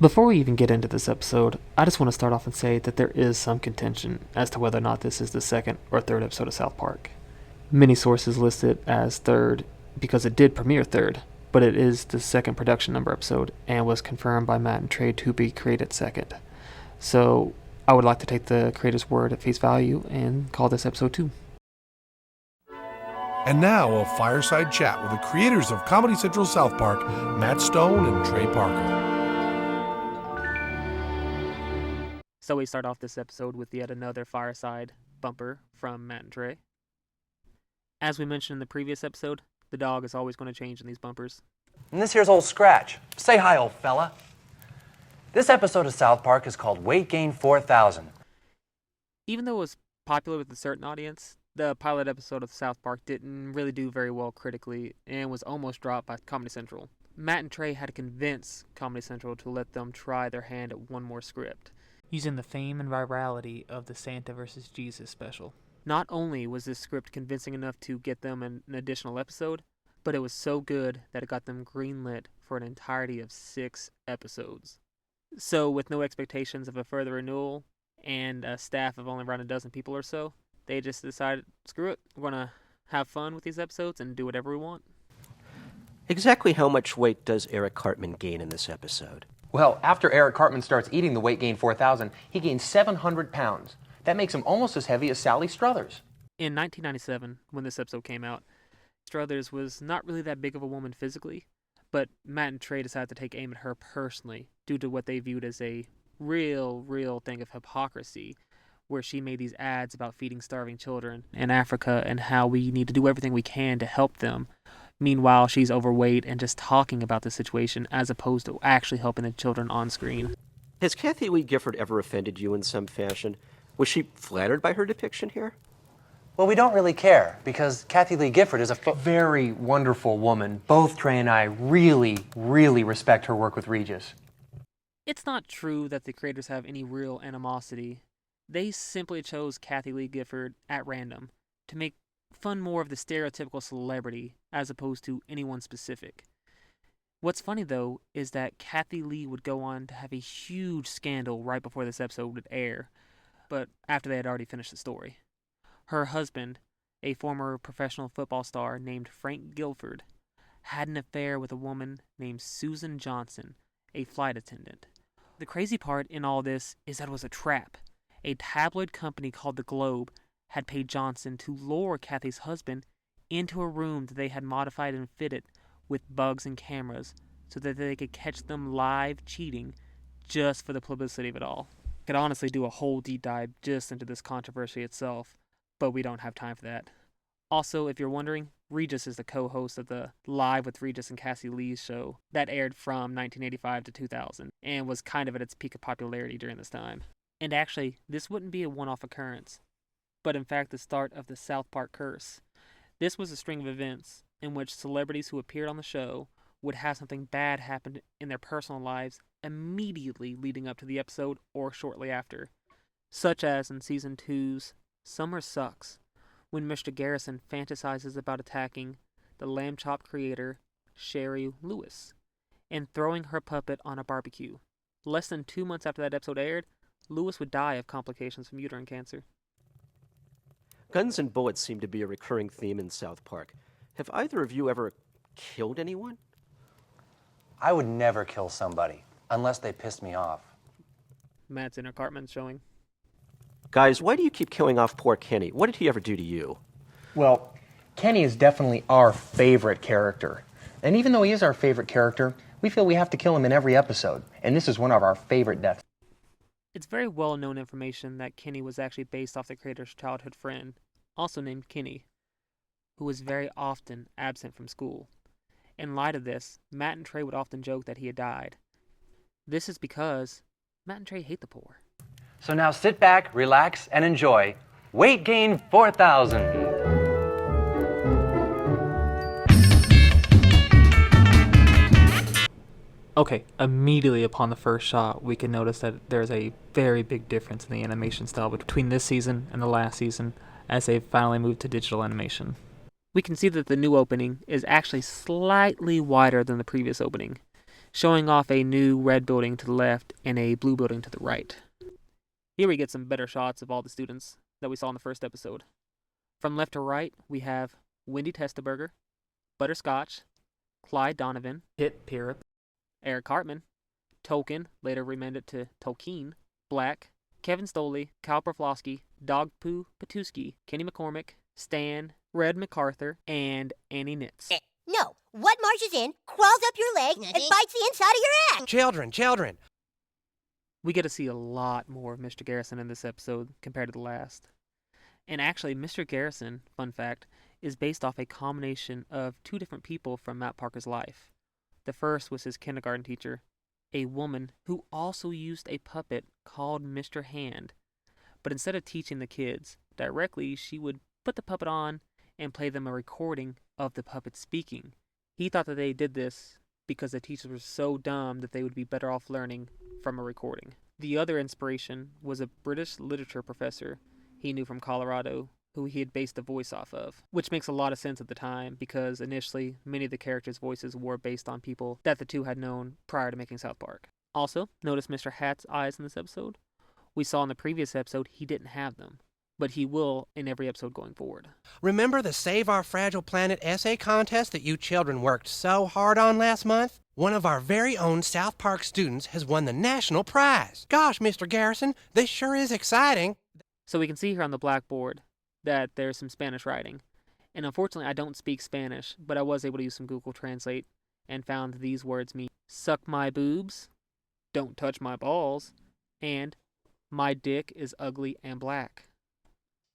Before we even get into this episode, I just want to start off and say that there is some contention as to whether or not this is the second or third episode of South Park. Many sources list it as third because it did premiere third, but it is the second production number episode and was confirmed by Matt and Trey to be created second. So I would like to take the creator's word at face value and call this episode 2. And now a fireside chat with the creators of Comedy Central South Park, Matt Stone and Trey Parker. So we start off this episode with yet another fireside bumper from Matt and Trey. As we mentioned in the previous episode, the dog is always going to change in these bumpers. And this here's old Scratch. Say hi, old fella. This episode of South Park is called Weight Gain 4000. Even though it was popular with a certain audience, the pilot episode of South Park didn't really do very well critically and was almost dropped by Comedy Central. Matt and Trey had to convince Comedy Central to let them try their hand at one more script, using the fame and virality of the Santa vs. Jesus special. Not only was this script convincing enough to get them an additional episode, but it was so good that it got them greenlit for an entirety of 6 episodes. So with no expectations of a further renewal and a staff of only around a dozen people or so, they just decided, screw it, we're going to have fun with these episodes and do whatever we want. Exactly how much weight does Eric Cartman gain in this episode? Well, after Eric Cartman starts eating the Weight Gain 4000, he gains 700 pounds. That makes him almost as heavy as Sally Struthers. In 1997, when this episode came out, Struthers was not really that big of a woman physically, but Matt and Trey decided to take aim at her personally due to what they viewed as a real thing of hypocrisy, where she made these ads about feeding starving children in Africa and how we need to do everything we can to help them. Meanwhile, she's overweight and just talking about the situation as opposed to actually helping the children on screen. Has Kathie Lee Gifford ever offended you in some fashion? Was she flattered by her depiction here? Well, we don't really care because Kathie Lee Gifford is a Very wonderful woman. Both Trey and I really respect her work with Regis. It's not true that the creators have any real animosity. They simply chose Kathie Lee Gifford at random to make fun more of the stereotypical celebrity as opposed to anyone specific. What's funny though is that Kathie Lee would go on to have a huge scandal right before this episode would air, but after they had already finished the story. Her husband, a former professional football star named Frank Guilford, had an affair with a woman named Susan Johnson, a flight attendant. The crazy part in all this is that it was a trap. A tabloid company called The Globe had paid Johnson to lure Kathy's husband into a room that they had modified and fitted with bugs and cameras so that they could catch them live cheating just for the publicity of it all. Could honestly do a whole deep dive just into this controversy itself, but we don't have time for that. Also, if you're wondering, Regis is the co-host of the Live with Regis and Kathie Lee's show that aired from 1985 to 2000 and was kind of at its peak of popularity during this time. And actually, this wouldn't be a one-off occurrence, but in fact the start of the South Park curse. This was a string of events in which celebrities who appeared on the show would have something bad happen in their personal lives immediately leading up to the episode or shortly after, such as in Season 2's Summer Sucks, when Mr. Garrison fantasizes about attacking the Lamb Chop creator, Sherry Lewis, and throwing her puppet on a barbecue. Less than 2 months after that episode aired, Lewis would die of complications from uterine cancer. Guns and bullets seem to be a recurring theme in South Park. Have either of you ever killed anyone? I would never kill somebody unless they pissed me off. Matt's inner Cartman showing. Guys, why do you keep killing off poor Kenny? What did he ever do to you? Well, Kenny is definitely our favorite character. And even though he is our favorite character, we feel we have to kill him in every episode. And this is one of our favorite deaths. It's very well-known information that Kenny was actually based off the creator's childhood friend, also named Kenny, who was very often absent from school. In light of this, Matt and Trey would often joke that he had died. This is because Matt and Trey hate the poor. So now sit back, relax, and enjoy Weight Gain 4000. Okay, immediately upon the first shot, we can notice that there's a very big difference in the animation style between this season and the last season as they finally moved to digital animation. We can see that the new opening is actually slightly wider than the previous opening, showing off a new red building to the left and a blue building to the right. Here we get some better shots of all the students that we saw in the first episode. From left to right, we have Wendy Testaberger, Butterscotch, Clyde Donovan, Pip Pirrip, Eric Cartman, Tolkien, later renamed to Tolkien, Black, Kevin Stoley, Kyle Proflosky, Dogpoo Patuski, Kenny McCormick, Stan, Red MacArthur, and Annie Nitz. No, what marches in, crawls up your leg, and bites the inside of your ass? Children. We get to see a lot more of Mr. Garrison in this episode compared to the last. And actually, Mr. Garrison, fun fact, is based off a combination of two different people from Matt Parker's life. The first was his kindergarten teacher, a woman who also used a puppet called Mr. Hand. But instead of teaching the kids directly, she would put the puppet on and play them a recording of the puppet speaking. He thought that they did this because the teachers were so dumb that they would be better off learning from a recording. The other inspiration was a British literature professor he knew from Colorado, who he had based the voice off of, which makes a lot of sense at the time because initially many of the characters' voices were based on people that the two had known prior to making South Park. Also, notice Mr. Hat's eyes in this episode. We saw in the previous episode he didn't have them, but he will in every episode going forward. Remember the Save Our Fragile Planet essay contest that you children worked so hard on last month? One of our very own South Park students has won the national prize. Gosh, Mr. Garrison, this sure is exciting. So we can see here on the blackboard that there's some Spanish writing. And unfortunately, I don't speak Spanish, but I was able to use some Google Translate and found these words mean suck my boobs, don't touch my balls, and my dick is ugly and black.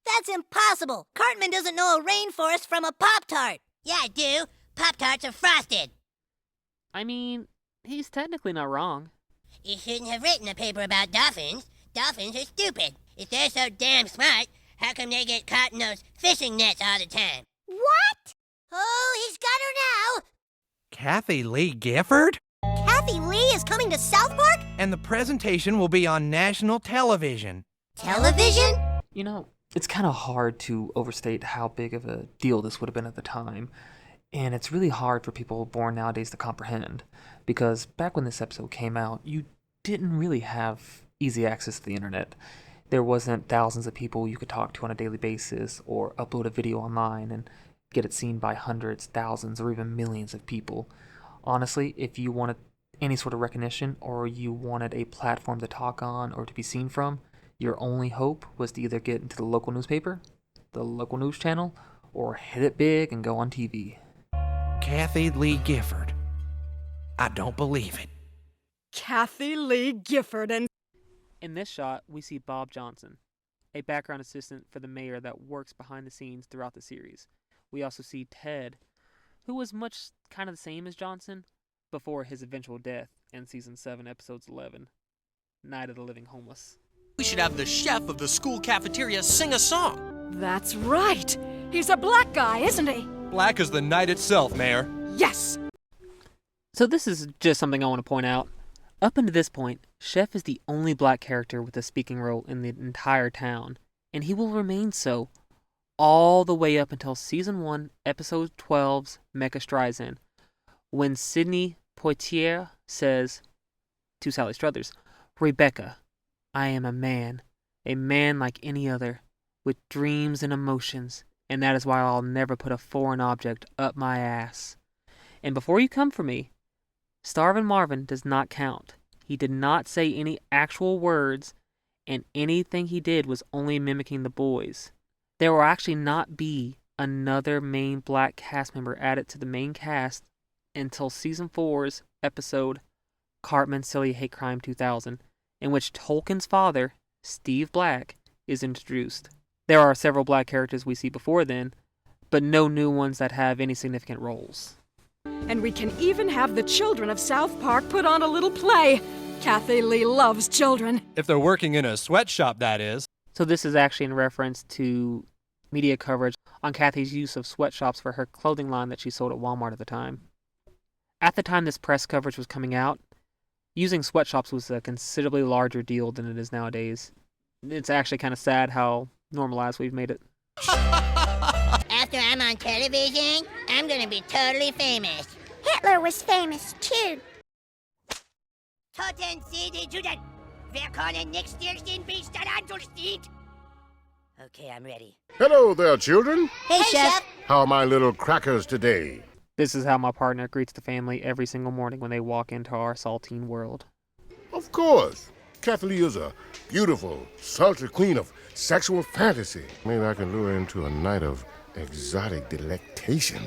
That's impossible. Cartman doesn't know a rainforest from a Pop-Tart. Yeah, I do. Pop-Tarts are frosted. I mean, he's technically not wrong. You shouldn't have written a paper about dolphins. Dolphins are stupid. If they're so damn smart, how come they get caught in those fishing nets all the time? What? Oh, he's got her now. Kathy Lee Gifford? Kathy Lee is coming to South Park? And the presentation will be on national television. Television? You know, it's kind of hard to overstate how big of a deal this would have been at the time. And it's really hard for people born nowadays to comprehend. Because back when this episode came out, you didn't really have easy access to the internet. There wasn't thousands of people you could talk to on a daily basis or upload a video online and get it seen by hundreds, thousands, or even millions of people. Honestly, if you wanted any sort of recognition or you wanted a platform to talk on or to be seen from, your only hope was to either get into the local newspaper, the local news channel, or hit it big and go on TV. Kathy Lee Gifford. I don't believe it. Kathy Lee Gifford and... In this shot, we see Bob Johnson, a background assistant for the mayor that works behind the scenes throughout the series. We also see Ted, who was much kind of the same as Johnson before his eventual death in Season 7, Episodes 11, Night of the Living Homeless. We should have the chef of the school cafeteria sing a song. That's right. He's a black guy, isn't he? Black as the night itself, Mayor. Yes. So this is just something I want to point out. Up until this point, Chef is the only black character with a speaking role in the entire town, and he will remain so all the way up until Season 1, Episode 12's Mecha Streisand, when Sidney Poitier says to Sally Struthers, "Rebecca, I am a man like any other, with dreams and emotions, and that is why I'll never put a foreign object up my ass. And before you come for me, Starvin' Marvin does not count. He did not say any actual words, and anything he did was only mimicking the boys. There will actually not be another main black cast member added to the main cast until Season 4's episode Cartman Silly Hate Crime 2000, in which Tolkien's father, Steve Black, is introduced. There are several black characters we see before then, but no new ones that have any significant roles. And we can even have the children of South Park put on a little play. Kathy Lee loves children. If they're working in a sweatshop, that is. So this is actually in reference to media coverage on Kathy's use of sweatshops for her clothing line that she sold at Walmart at the time. At the time this press coverage was coming out, using sweatshops was a considerably larger deal than it is nowadays. It's actually kind of sad how normalized we've made it. After I'm on television, I'm gonna be totally famous. Hitler was famous too. Toten Sie die Juden. Wir können nicht stehen, bis der Anschluss steht. Okay, I'm ready. Hello there, children. Hey, Chef. How are my little crackers today? This is how my partner greets the family every single morning when they walk into our saltine world. Of course. Kathy Lee is a beautiful, sultry queen of sexual fantasy. Maybe I can lure her into a night of exotic delectation.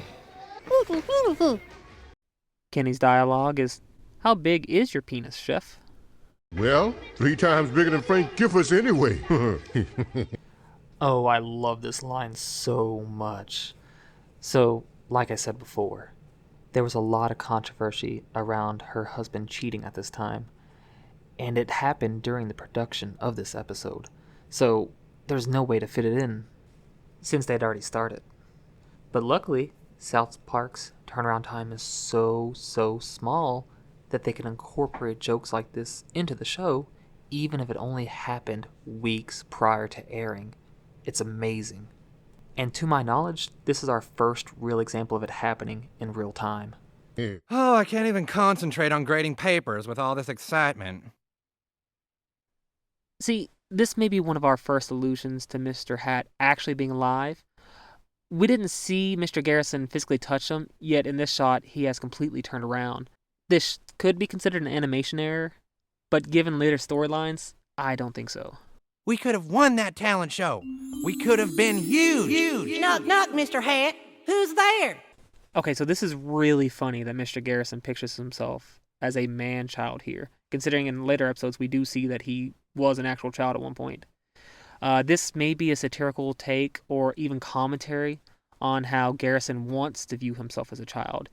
Kenny's dialogue is, "How big is your penis, Chef?" Well, 3 times bigger than Frank Gifford's anyway. Oh, I love this line so much. So, like I said before, there was a lot of controversy around her husband cheating at this time, and it happened during the production of this episode, so there's no way to fit it in since they'd already started. But luckily, South Park's turnaround time is so small that they can incorporate jokes like this into the show, even if it only happened weeks prior to airing. It's amazing. And to my knowledge, this is our first real example of it happening in real time. Oh, I can't even concentrate on grading papers with all this excitement. See, this may be one of our first allusions to Mr. Hat actually being alive. We didn't see Mr. Garrison physically touch him, yet in this shot, he has completely turned around. This could be considered an animation error, but given later storylines, I don't think so. We could have won that talent show. We could have been huge. Knock, knock, Mr. Hat. Who's there? Okay, so this is really funny that Mr. Garrison pictures himself as a man-child here, considering in later episodes we do see that he was an actual child at one point. This may be a satirical take or even commentary on how Garrison wants to view himself as a child,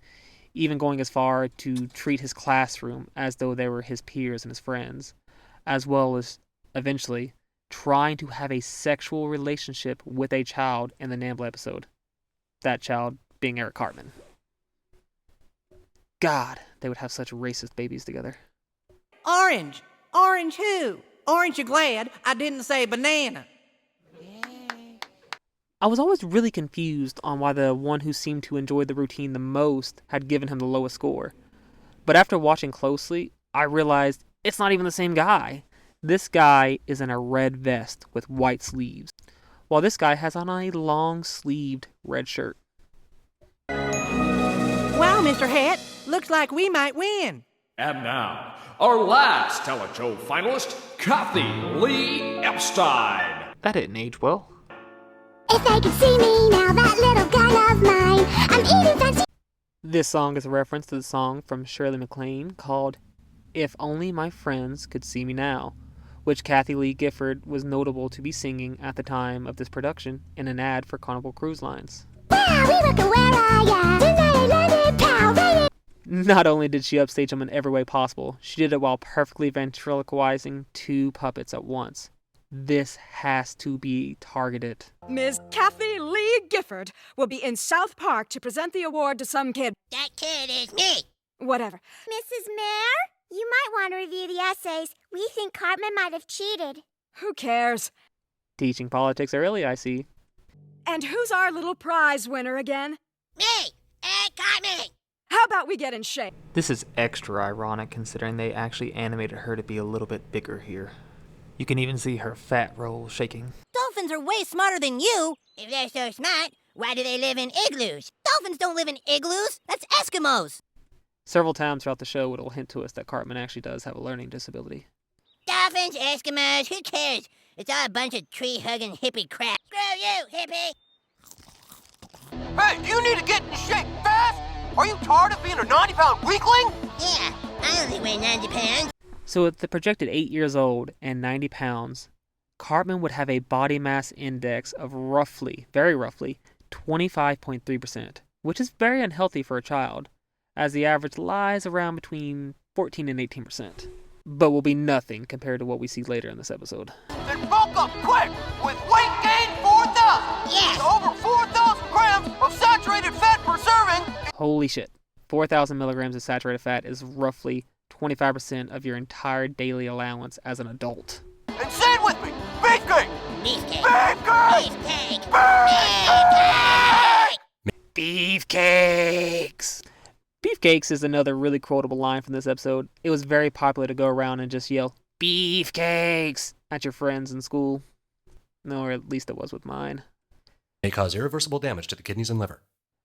even going as far to treat his classroom as though they were his peers and his friends, as well as, eventually, trying to have a sexual relationship with a child in the Nambla episode. That child being Eric Cartman. God, they would have such racist babies together. Orange. Orange who? Orange, you glad I didn't say banana. I was always really confused on why the one who seemed to enjoy the routine the most had given him the lowest score. But after watching closely, I realized it's not even the same guy. This guy is in a red vest with white sleeves, while this guy has on a long-sleeved red shirt. Wow, Mr. Hat, looks like we might win. And now, our last talent show finalist, Kathy Lee Epstein. That didn't age well. If they could see me now, that little gun of mine, I'm eating fancy. This song is a reference to the song from Shirley MacLaine called If Only My Friends Could See Me Now, which Kathy Lee Gifford was notable to be singing at the time of this production in an ad for Carnival Cruise Lines. Not only did she upstage him in every way possible, she did it while perfectly ventriloquizing 2 puppets at once. This has to be targeted. Miss Kathy Lee Gifford will be in South Park to present the award to some kid. That kid is me. Whatever. Mrs. Mayor, you might want to review the essays. We think Cartman might have cheated. Who cares? Teaching politics early, I see. And who's our little prize winner again? Me, Ed Cartman. How about we get in shape? This is extra ironic considering they actually animated her to be a little bit bigger here. You can even see her fat roll shaking. Dolphins are way smarter than you. If they're so smart, why do they live in igloos? Dolphins don't live in igloos. That's Eskimos. Several times throughout the show, it'll hint to us that Cartman actually does have a learning disability. Dolphins, Eskimos, who cares? It's all a bunch of tree-hugging hippie crap. Screw you, hippie! Hey, you need to get in shape fast! Are you tired of being a 90-pound weakling? Yeah, I only weigh 90 pounds. So at the projected 8 years old and 90 pounds, Cartman would have a body mass index of roughly, very roughly, 25.3%, which is very unhealthy for a child, as the average lies around between 14 and 18%, but will be nothing compared to what we see later in this episode. Then bulk up quick with weight gain 4,000! Yes! Over 4,000 grams of saturated fat per serving! Holy shit. 4,000 milligrams of saturated fat is roughly 25% of your entire daily allowance as an adult. And say it with me! Beefcake! Beefcake! Beefcake! Beefcake! Beefcakes! Beefcakes is another really quotable line from this episode. It was very popular to go around and just yell, "Beefcakes!" at your friends in school. No, or at least it was with mine. May cause irreversible damage to the kidneys and liver.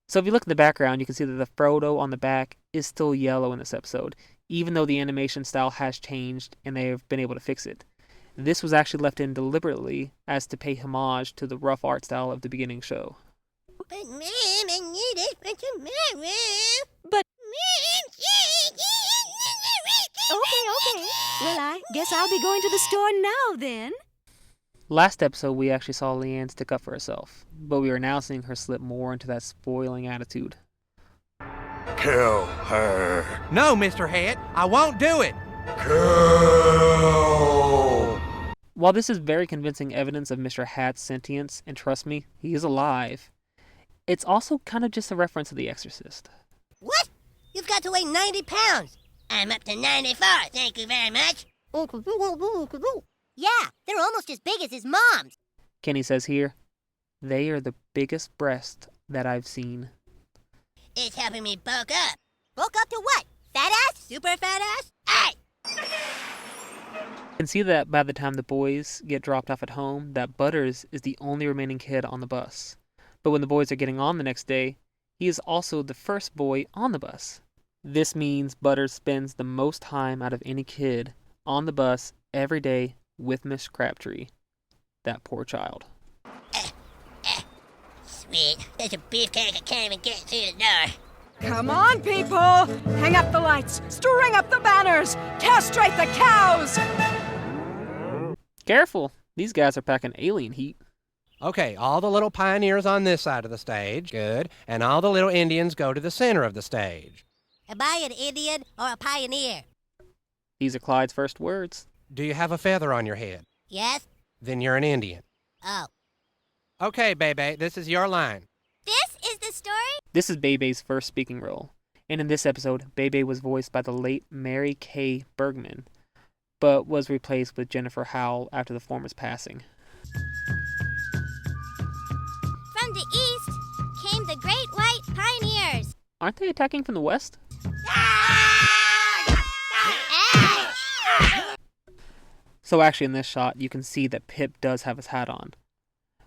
So if you look in the background, you can see that the Frodo on the back is still yellow in this episode, even though the animation style has changed and they have been able to fix it. This was actually left in deliberately as to pay homage to the rough art style of the beginning show. But Mom, I need it for tomorrow. But Mom, okay. Well, I guess I'll be going to the store now then. Last episode, we actually saw Leanne stick up for herself, but we are now seeing her slip more into that spoiling attitude. Kill her. No, Mr. Hat, I won't do it. Kill. While this is very convincing evidence of Mr. Hat's sentience, and trust me, he is alive, it's also kind of just a reference to The Exorcist. What? You've got to weigh 90 pounds. I'm up to 94, thank you very much. Yeah, they're almost as big as his mom's. Kenny says here, "They are the biggest breasts that I've seen." It's helping me bulk up. Bulk up to what? Fat ass? Super fat ass? Hey! You can see that by the time the boys get dropped off at home, that Butters is the only remaining kid on the bus. But when the boys are getting on the next day, he is also the first boy on the bus. This means Butters spends the most time out of any kid on the bus every day with Miss Crabtree. That poor child. Sweet. There's a beefcake I can't even get through the door. Come on, people! Hang up the lights, string up the banners, castrate the cows! Careful, these guys are packing alien heat. Okay, all the little pioneers on this side of the stage. Good. And all the little Indians go to the center of the stage. Am I an Indian or a pioneer? These are Clyde's first words. Do you have a feather on your head? Yes? Then you're an Indian. Oh. Okay, Bebe, this is your line. This is the story? This is Bebe's first speaking role. And in this episode, Bebe was voiced by the late Mary Kay Bergman, but was replaced with Jennifer Howell after the former's passing. From the east came the great white pioneers. Aren't they attacking from the west? So actually in this shot, you can see that Pip does have his hat on.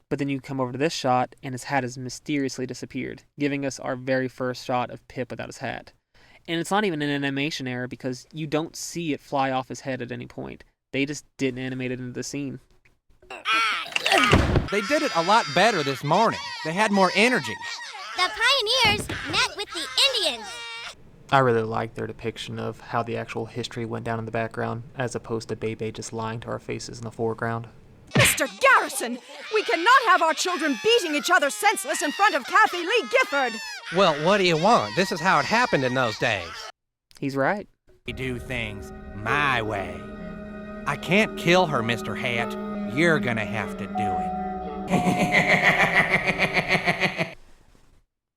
But then you come over to this shot, and his hat has mysteriously disappeared, giving us our very first shot of Pip without his hat. And it's not even an animation error because you don't see it fly off his head at any point. They just didn't animate it into the scene. They did it a lot better this morning. They had more energy. The pioneers met with the Indians. I really like their depiction of how the actual history went down in the background, as opposed to Bebe just lying to our faces in the foreground. Mr. Garrison, we cannot have our children beating each other senseless in front of Kathy Lee Gifford. Well, what do you want? This is how it happened in those days. He's right. We do things my way. I can't kill her, Mr. Hat. You're gonna have to do it.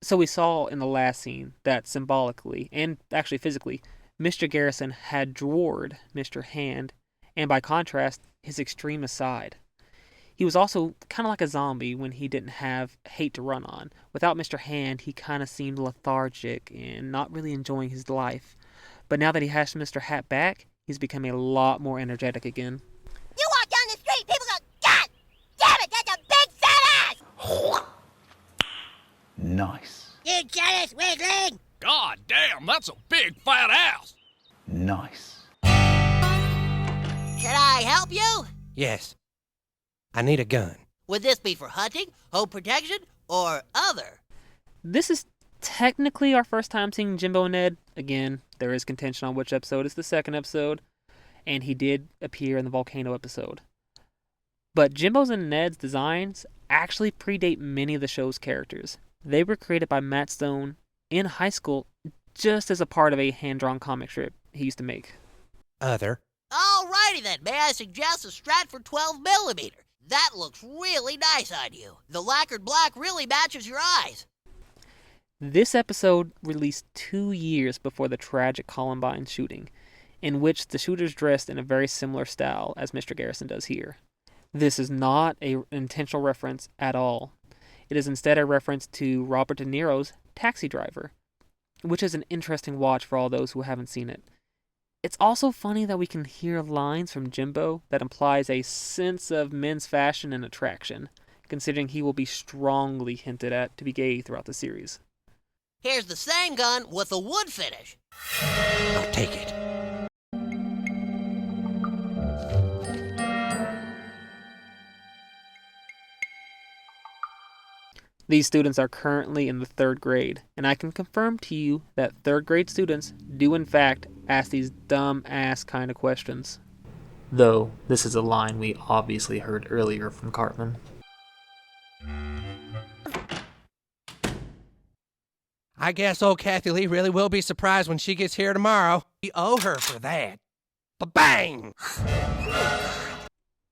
So we saw in the last scene that symbolically, and actually physically, Mr. Garrison had dwarfed Mr. Hand, and by contrast, his extremist side. He was also kind of like a zombie when he didn't have hate to run on. Without Mr. Hand, he kind of seemed lethargic and not really enjoying his life. But now that he has Mr. Hat back, he's becoming a lot more energetic again. You walk down the street, people go, God damn it, that's a big fat ass! Nice. You jealous, weakling? God damn, that's a big fat ass. Nice. Should I help you? Yes. I need a gun. Would this be for hunting, home protection, or other? This is technically our first time seeing Jimbo and Ned. Again, there is contention on which episode is the second episode, and he did appear in the volcano episode. But Jimbo's and Ned's designs actually predate many of the show's characters. They were created by Matt Stone in high school just as a part of a hand-drawn comic strip he used to make. Other. Alrighty then, may I suggest a Stratford 12mm? That looks really nice on you. The lacquered black really matches your eyes. This episode released 2 years before the tragic Columbine shooting, in which the shooters dressed in a very similar style as Mr. Garrison does here. This is not an intentional reference at all. It is instead a reference to Robert De Niro's Taxi Driver. which is an interesting watch for all those who haven't seen it. It's also funny that we can hear lines from Jimbo that implies a sense of men's fashion and attraction, considering he will be strongly hinted at to be gay throughout the series. Here's the same gun with a wood finish. I'll take it. These students are currently in the 3rd grade, and I can confirm to you that 3rd grade students do in fact ask these dumb-ass kind of questions. Though, this is a line we obviously heard earlier from Cartman. I guess old Kathy Lee really will be surprised when she gets here tomorrow. We owe her for that. Ba-bang!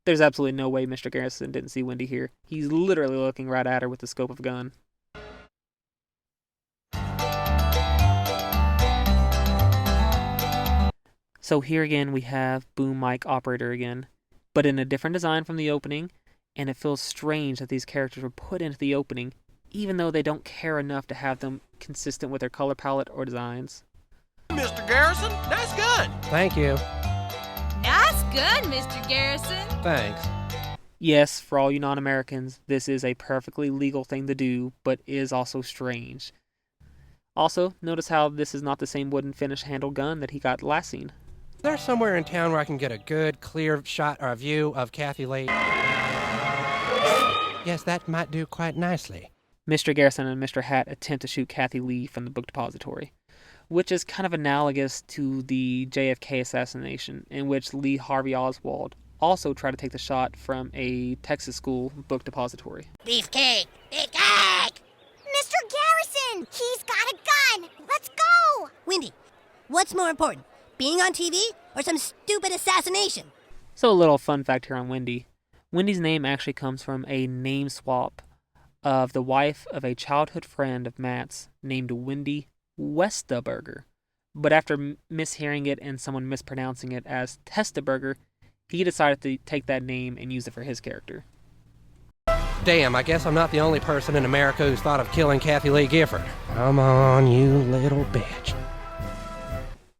There's absolutely no way Mr. Garrison didn't see Wendy here. He's literally looking right at her with the scope of a gun. So here again we have Boom Mic Operator again, but in a different design from the opening, and it feels strange that these characters were put into the opening, even though they don't care enough to have them consistent with their color palette or designs. Mr. Garrison, nice gun. Thank you. Nice gun, Mr. Garrison. Thanks. Yes, for all you non-Americans, this is a perfectly legal thing to do, but is also strange. Also, notice how this is not the same wooden finish handle gun that he got last scene. Is there somewhere in town where I can get a good, clear shot or a view of Kathy Lee? Yes, that might do quite nicely. Mr. Garrison and Mr. Hat attempt to shoot Kathy Lee from the book depository, which is kind of analogous to the JFK assassination, in which Lee Harvey Oswald also tried to take the shot from a Texas school book depository. Beefcake! Beefcake! Mr. Garrison! He's got a gun! Let's go! Wendy, what's more important, being on TV or some stupid assassination? So a little fun fact here on Wendy. Wendy's name actually comes from a name swap of the wife of a childhood friend of Matt's named Wendy Westaburger. But after mishearing it and someone mispronouncing it as Testaburger, he decided to take that name and use it for his character. Damn, I guess I'm not the only person in America who's thought of killing Kathy Lee Gifford. Come on, you little bitch.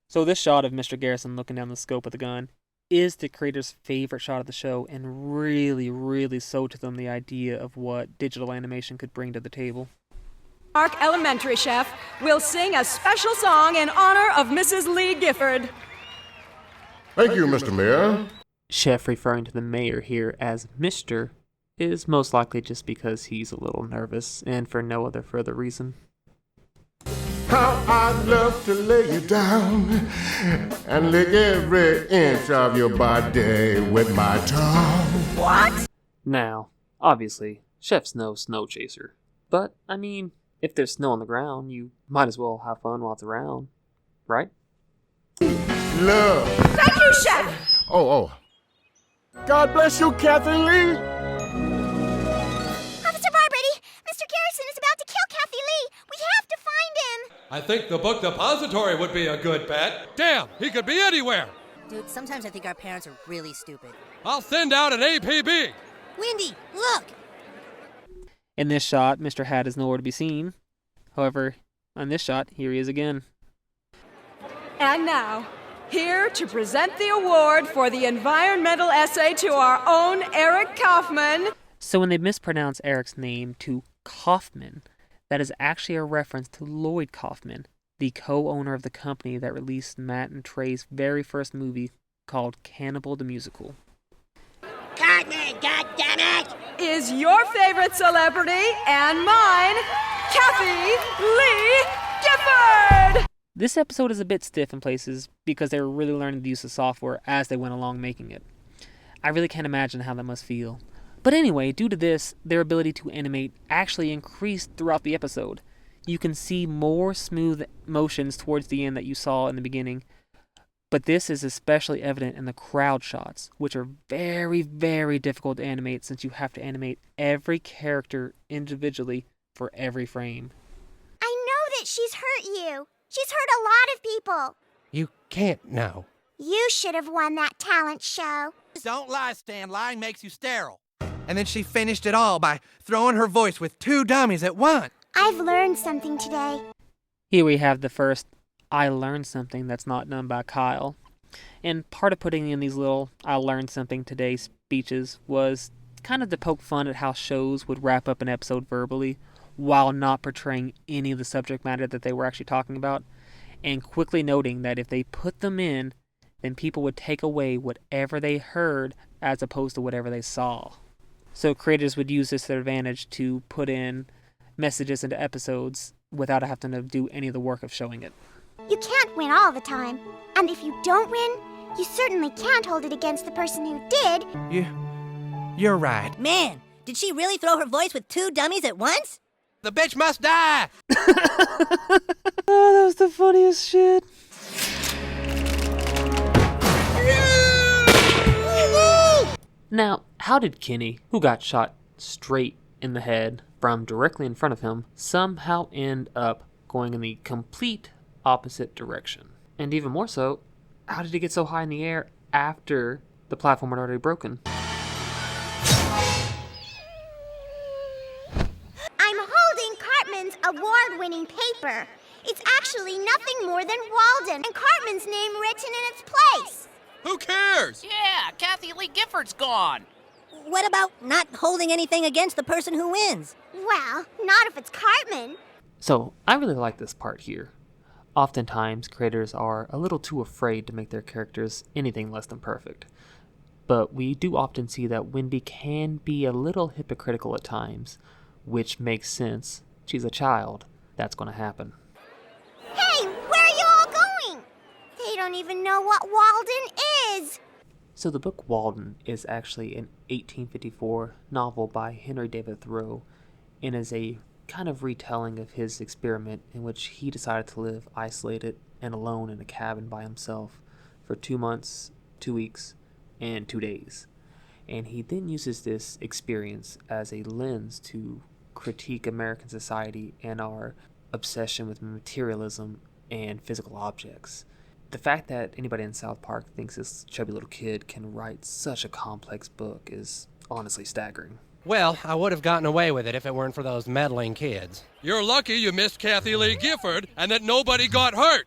So this shot of Mr. Garrison looking down the scope of the gun is the creator's favorite shot of the show, and really sold to them the idea of what digital animation could bring to the table. Park Elementary Chef will sing a special song in honor of Mrs. Lee Gifford. Thank you, Mr. Mayor. Chef referring to the mayor here as Mr. is most likely just because he's a little nervous and for no other further reason. How I'd love to lay you down and lick every inch of your body with my tongue. What? Now, obviously, Chef's no snow chaser. But, I mean, if there's snow on the ground, you might as well have fun while it's around, right? Love. Thank you, Chef! Oh. God bless you, Kathy Lee. Officer Barbrady, Mr. Garrison is about to kill Kathy Lee. We have to find him. I think the book depository would be a good bet. Damn, he could be anywhere. Dude, sometimes I think our parents are really stupid. I'll send out an APB. Wendy, look! In this shot, Mr. Hat is nowhere to be seen. However, on this shot, here he is again. And now, here to present the award for the environmental essay to our own Eric Kaufman. So when they mispronounce Eric's name to Kaufman, that is actually a reference to Lloyd Kaufman, the co-owner of the company that released Matt and Trey's very first movie called Cannibal the Musical. Cartman, goddammit! Is your favorite celebrity and mine, Kathy Lee Gifford! This episode is a bit stiff in places because they were really learning the use of software as they went along making it. I really can't imagine how that must feel. But anyway, due to this, their ability to animate actually increased throughout the episode. You can see more smooth motions towards the end that you saw in the beginning, but this is especially evident in the crowd shots, which are very difficult to animate since you have to animate every character individually for every frame. I know that she's hurt you. She's hurt a lot of people. You can't know. You should have won that talent show. Don't lie, Stan. Lying makes you sterile. And then she finished it all by throwing her voice with two dummies at once. I've learned something today. Here we have the first I learned something that's not done by Kyle. And part of putting in these little I learned something today speeches was kind of to poke fun at how shows would wrap up an episode verbally while not portraying any of the subject matter that they were actually talking about, and quickly noting that if they put them in, then people would take away whatever they heard as opposed to whatever they saw. So creators would use this to their advantage to put in messages into episodes without having to do any of the work of showing it. You can't win all the time. And if you don't win, you certainly can't hold it against the person who did. You're right. Man, did she really throw her voice with 2 dummies at once? The bitch must die! Oh, that was the funniest shit. Now, how did Kenny, who got shot straight in the head from directly in front of him, somehow end up going in the complete opposite direction? And even more so, how did he get so high in the air after the platform had already broken? I'm holding Cartman's award-winning paper. It's actually nothing more than Walden and Cartman's name written in its place. Who cares? Yeah, Kathy Lee Gifford's gone. What about not holding anything against the person who wins? Well, not if it's Cartman. So, I really like this part here. Oftentimes, creators are a little too afraid to make their characters anything less than perfect. But we do often see that Wendy can be a little hypocritical at times, which makes sense. She's a child. That's going to happen. Hey, where are you all going? They don't even know what Walden is. So the book Walden is actually an 1854 novel by Henry David Thoreau, and is a kind of retelling of his experiment in which he decided to live isolated and alone in a cabin by himself for 2 months, 2 weeks, and 2 days. And he then uses this experience as a lens to critique American society and our obsession with materialism and physical objects. The fact that anybody in South Park thinks this chubby little kid can write such a complex book is honestly staggering. Well, I would have gotten away with it if it weren't for those meddling kids. You're lucky you missed Kathy Lee Gifford and that nobody got hurt.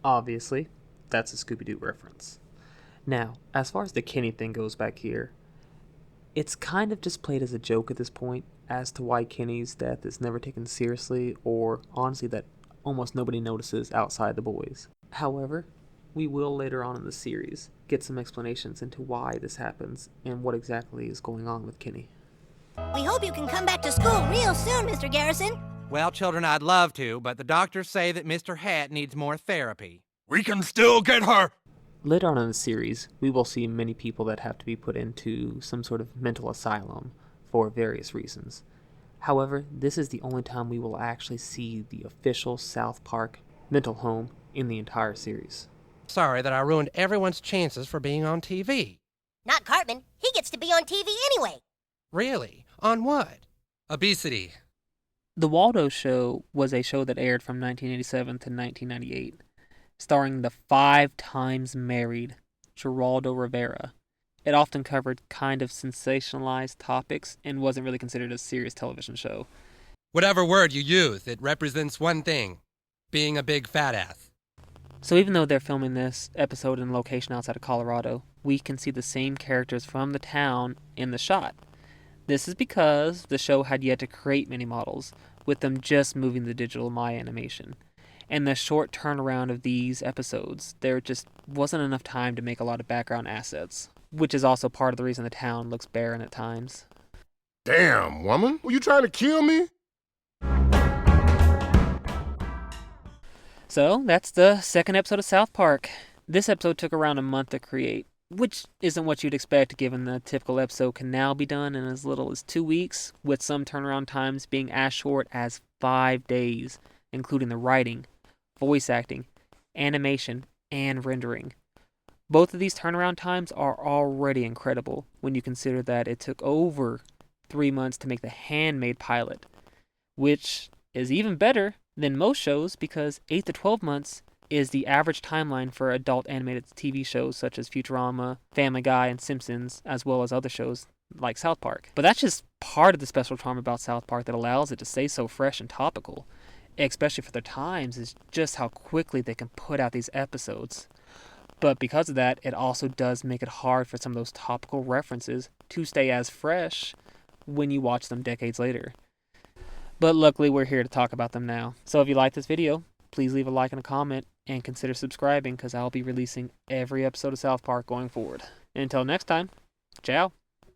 Obviously, that's a Scooby-Doo reference. Now, as far as the Kenny thing goes back here, it's kind of just played as a joke at this point as to why Kenny's death is never taken seriously, or honestly that almost nobody notices outside the boys. However, we will later on in the series get some explanations into why this happens and what exactly is going on with Kenny. We hope you can come back to school real soon, Mr. Garrison. Well, children, I'd love to, but the doctors say that Mr. Hat needs more therapy. We can still get her. Later on in the series, we will see many people that have to be put into some sort of mental asylum for various reasons. However, this is the only time we will actually see the official South Park mental home in the entire series. Sorry that I ruined everyone's chances for being on TV. Not Cartman. He gets to be on TV anyway. Really? On what? Obesity. The Waldo Show was a show that aired from 1987 to 1998, starring the 5 times married Geraldo Rivera. It often covered kind of sensationalized topics and wasn't really considered a serious television show. Whatever word you use, it represents one thing: being a big fat ass. So even though they're filming this episode in a location outside of Colorado, we can see the same characters from the town in the shot. This is because the show had yet to create many models, with them just moving the digital Maya animation. And the short turnaround of these episodes, there just wasn't enough time to make a lot of background assets, which is also part of the reason the town looks barren at times. Damn, woman, were you trying to kill me? So, that's the second episode of South Park. This episode took around a month to create, which isn't what you'd expect given the typical episode can now be done in as little as 2 weeks, with some turnaround times being as short as 5 days, including the writing, voice acting, animation, and rendering. Both of these turnaround times are already incredible when you consider that it took over 3 months to make the handmade pilot, which is even better than most shows because 8 to 12 months is the average timeline for adult animated TV shows such as Futurama, Family Guy, and Simpsons, as well as other shows like South Park. But that's just part of the special charm about South Park that allows it to stay so fresh and topical. especially for their times, is just how quickly they can put out these episodes. But because of that, it also does make it hard for some of those topical references to stay as fresh when you watch them decades later. But luckily, we're here to talk about them now. So if you like this video, please leave a like and a comment, and consider subscribing, because I'll be releasing every episode of South Park going forward. Until next time, ciao.